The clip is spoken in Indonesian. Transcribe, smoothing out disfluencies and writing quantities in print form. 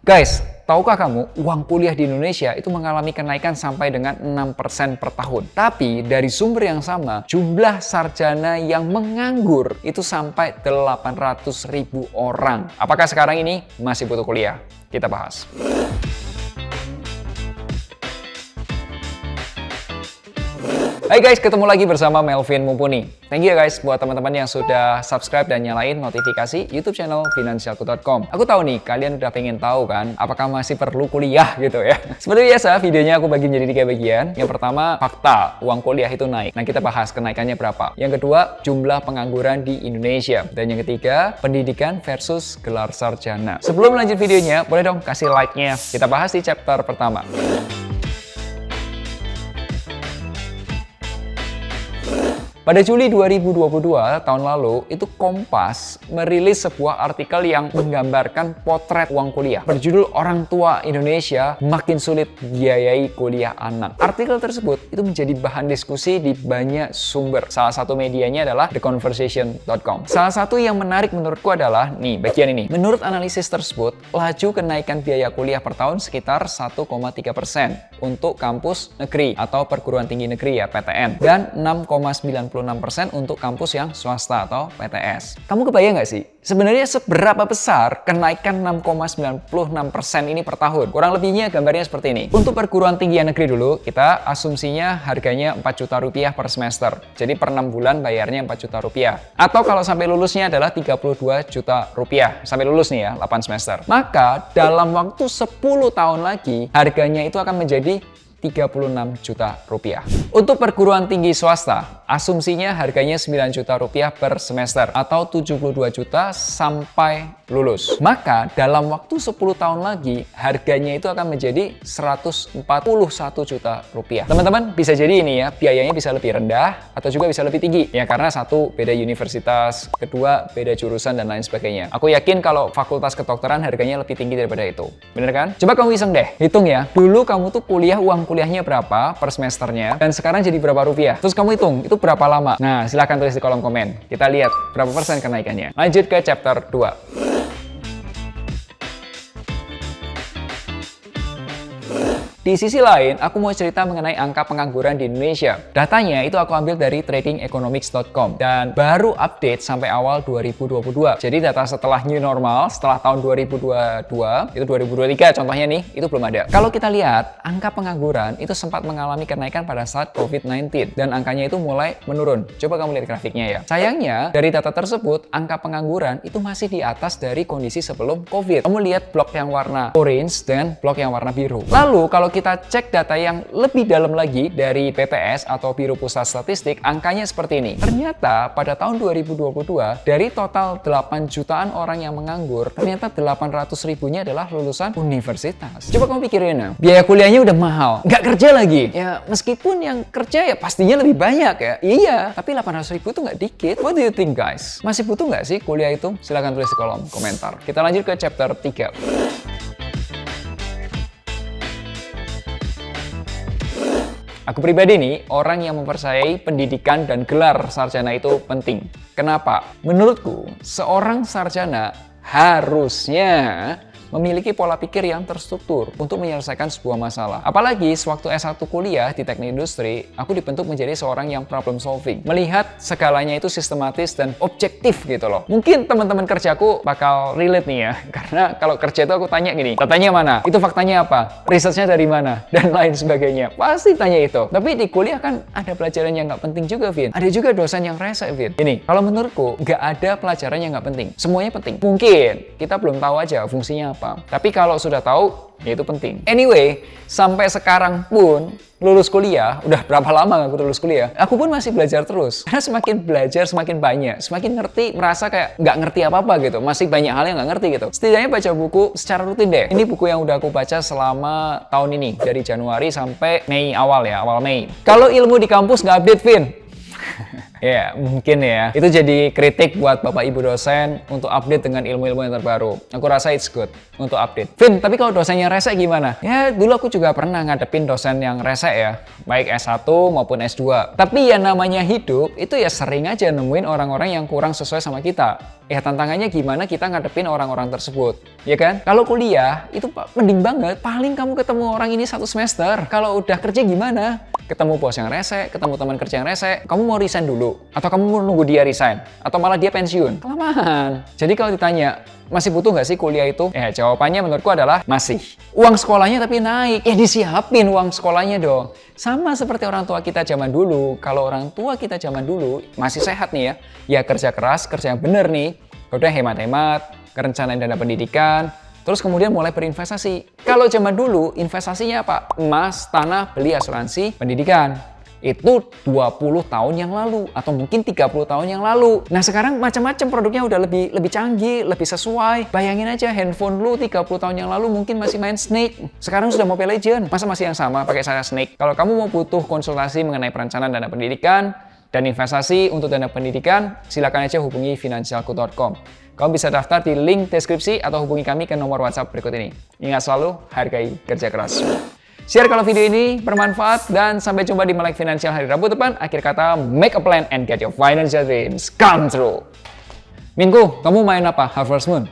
Guys, tahukah kamu uang kuliah di Indonesia itu mengalami kenaikan sampai dengan 6% per tahun. Tapi dari sumber yang sama, jumlah sarjana yang menganggur itu sampai 800.000 orang. Apakah sekarang ini masih butuh kuliah? Kita bahas. Hai guys, ketemu lagi bersama Melvin Mumpuni. Thank you ya guys buat teman-teman yang sudah subscribe dan nyalain notifikasi YouTube channel Finansialku.com. Aku tahu nih, kalian udah pengen tahu kan, apakah masih perlu kuliah gitu ya. Seperti biasa, videonya aku bagi menjadi 3 bagian. Yang pertama, fakta, uang kuliah itu naik. Nah, kita bahas kenaikannya berapa. Yang kedua, jumlah pengangguran di Indonesia. Dan yang ketiga, pendidikan versus gelar sarjana. Sebelum lanjut videonya, boleh dong kasih like-nya. Kita bahas di chapter pertama. Pada Juli 2022 tahun lalu, itu Kompas merilis sebuah artikel yang menggambarkan potret uang kuliah. Berjudul Orang Tua Indonesia Makin Sulit Biayai Kuliah Anak. Artikel tersebut itu menjadi bahan diskusi di banyak sumber. Salah satu medianya adalah theconversation.com. Salah satu yang menarik menurutku adalah, nih bagian ini. Menurut analisis tersebut, laju kenaikan biaya kuliah per tahun sekitar 1,3% untuk kampus negeri atau perguruan tinggi negeri ya, PTN. Dan 6,96% untuk kampus yang swasta atau PTS. Kamu kebayang nggak sih? Sebenarnya seberapa besar kenaikan 6,96% ini per tahun? Kurang lebihnya gambarnya seperti ini. Untuk perguruan tinggi negeri dulu, kita asumsinya harganya 4 juta rupiah per semester. Jadi per 6 bulan bayarnya 4 juta rupiah. Atau kalau sampai lulusnya adalah 32 juta rupiah. Sampai lulus nih ya, 8 semester. Maka dalam waktu 10 tahun lagi, harganya itu akan menjadi 36 juta rupiah. Untuk perguruan tinggi swasta, asumsinya harganya 9 juta rupiah per semester atau 72 juta sampai lulus. Maka dalam waktu 10 tahun lagi, harganya itu akan menjadi 141 juta rupiah. Teman-teman, bisa jadi ini ya, biayanya bisa lebih rendah atau juga bisa lebih tinggi. Ya karena satu, beda universitas, kedua, beda jurusan dan lain sebagainya. Aku yakin kalau fakultas kedokteran harganya lebih tinggi daripada itu. Bener kan? Coba kamu iseng deh, hitung ya. Dulu kamu tuh uang kuliahnya berapa per semesternya, dan sekarang jadi berapa rupiah. Terus kamu hitung, itu berapa lama. Nah, silahkan tulis di kolom komen. Kita lihat berapa persen kenaikannya. Lanjut ke chapter 2. Di sisi lain, aku mau cerita mengenai angka pengangguran di Indonesia. Datanya itu aku ambil dari tradingeconomics.com dan baru update sampai awal 2022. Jadi data setelah new normal, setelah tahun 2022, itu 2023 contohnya nih, itu belum ada. Kalau kita lihat, angka pengangguran itu sempat mengalami kenaikan pada saat COVID-19 dan angkanya itu mulai menurun. Coba kamu lihat grafiknya ya. Sayangnya, dari data tersebut, angka pengangguran itu masih di atas dari kondisi sebelum COVID. Kamu lihat blok yang warna orange dan blok yang warna biru. Lalu, kalau kita cek data yang lebih dalam lagi dari BPS atau Biro Pusat Statistik, angkanya seperti ini. Ternyata pada tahun 2022, dari total 8 jutaan orang yang menganggur, ternyata 800 ribunya adalah lulusan universitas. Coba kamu pikirin ya, biaya kuliahnya udah mahal, nggak kerja lagi. Ya, meskipun yang kerja ya pastinya lebih banyak ya. Iya, tapi 800 ribu tuh nggak dikit. What do you think guys? Masih butuh nggak sih kuliah itu? Silahkan tulis di kolom komentar. Kita lanjut ke chapter 3. Aku pribadi nih, orang yang mempercayai pendidikan dan gelar sarjana itu penting. Kenapa? Menurutku, seorang sarjana harusnya memiliki pola pikir yang terstruktur untuk menyelesaikan sebuah masalah. Apalagi sewaktu S1 kuliah di teknik industri, aku dibentuk menjadi seorang yang problem solving. Melihat segalanya itu sistematis dan objektif gitu loh. Mungkin teman-teman kerjaku bakal relate nih ya. Karena kalau kerja itu aku tanya gini, datanya mana? Itu faktanya apa? Researchnya dari mana? Dan lain sebagainya. Pasti tanya itu. Tapi di kuliah kan ada pelajaran yang nggak penting juga, Vin. Ada juga dosen yang rese, Vin. Ini, kalau menurutku, nggak ada pelajaran yang nggak penting. Semuanya penting. Mungkin kita belum tahu aja fungsinya apa. Tapi kalau sudah tahu, ya itu penting. Anyway, sampai sekarang pun lulus kuliah, udah berapa lama aku lulus kuliah, aku pun masih belajar terus. Karena semakin belajar, semakin banyak, semakin ngerti, merasa kayak nggak ngerti apa-apa gitu. Masih banyak hal yang nggak ngerti gitu. Setidaknya baca buku secara rutin deh. Ini buku yang udah aku baca selama tahun ini, dari Januari sampai Mei awal Mei. Kalau ilmu di kampus nggak update, Vin. Ya, mungkin ya. Itu jadi kritik buat Bapak Ibu dosen untuk update dengan ilmu-ilmu yang terbaru. Aku rasa it's good untuk update. Vin, tapi kalau dosennya rese gimana? Ya, dulu aku juga pernah ngadepin dosen yang rese ya. Baik S1 maupun S2. Tapi ya namanya hidup, itu ya sering aja nemuin orang-orang yang kurang sesuai sama kita. Ya tantangannya gimana kita ngadepin orang-orang tersebut, ya kan? Kalau kuliah itu mending banget, paling kamu ketemu orang ini 1 semester. Kalau udah kerja gimana? Ketemu bos yang rese, ketemu teman kerja yang rese, kamu mau resign dulu? Atau kamu mau nunggu dia resign? Atau malah dia pensiun? Kelamaan. Jadi kalau ditanya, masih butuh nggak sih kuliah itu? Jawabannya menurutku adalah masih. Uang sekolahnya tapi naik, disiapin uang sekolahnya dong. Sama seperti orang tua kita zaman dulu. Kalau orang tua kita zaman dulu masih sehat nih ya kerja keras, kerja yang bener nih. Udah hemat-hemat, kerencanain dana pendidikan, terus kemudian mulai berinvestasi. Kalau zaman dulu investasinya apa? Emas, tanah, beli asuransi, pendidikan. Itu 20 tahun yang lalu atau mungkin 30 tahun yang lalu. Nah sekarang macam-macam produknya udah lebih canggih, lebih sesuai. Bayangin aja handphone lu 30 tahun yang lalu mungkin masih main Snake. Sekarang sudah Mobile Legends. Masa masih yang sama pakai saya Snake? Kalau kamu mau butuh konsultasi mengenai perencanaan dana pendidikan dan investasi untuk dana pendidikan, silakan aja hubungi finansialku.com. Kamu bisa daftar di link deskripsi atau hubungi kami ke nomor WhatsApp berikut ini. Ingat selalu, hargai kerja keras. Share kalau video ini bermanfaat dan sampai jumpa di Melek Finansial hari Rabu depan. Akhir kata, make a plan and get your financial dreams come true. Minggu, kamu main apa? Harvest Moon?